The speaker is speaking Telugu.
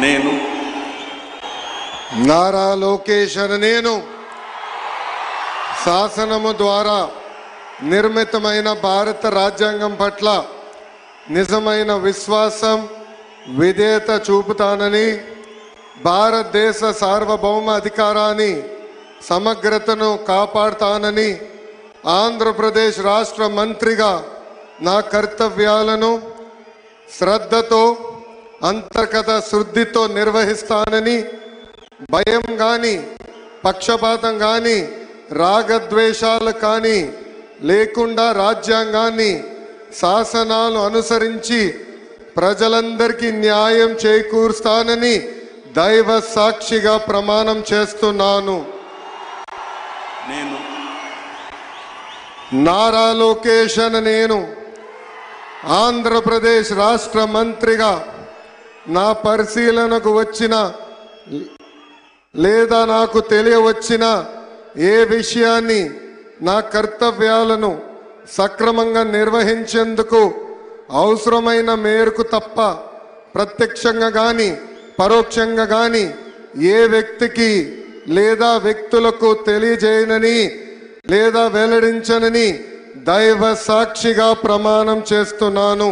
నేను నారా లోకేష్ అనే నేను శాసనము ద్వారా నిర్మితమైన భారత రాజ్యాంగం పట్ల నిజమైన విశ్వాసం విధేయత చూపుతానని, భారతదేశ సార్వభౌమ అధికారాన్ని సమగ్రతను కాపాడుతానని, ఆంధ్రప్రదేశ్ రాష్ట్ర మంత్రిగా నా కర్తవ్యాలను శ్రద్ధతో అంతర్గత శుద్ధితో నిర్వహిస్తానని, భయం కానీ పక్షపాతం కానీ రాగద్వేషాలు కానీ లేకుండా రాజ్యాంగాన్ని శాసనాలు అనుసరించి ప్రజలందరికీ న్యాయం చేకూరుస్తానని దైవ సాక్షిగా ప్రమాణం చేస్తున్నాను. నేను నారా లోకేష్ అనే నేను ఆంధ్రప్రదేశ్ రాష్ట్ర మంత్రిగా నా పరిశీలనకు వచ్చిన లేదా నాకు తెలియవచ్చిన ఏ విషయాన్ని నా కర్తవ్యాలను సక్రమంగా నిర్వహించేందుకు అవసరమైన మేరకు తప్ప ప్రత్యక్షంగా కానీ పరోక్షంగా కానీ ఏ వ్యక్తికి లేదా వ్యక్తులకు తెలియజేయనని లేదా వెల్లడించనని దైవ సాక్షిగా ప్రమాణం చేస్తున్నాను.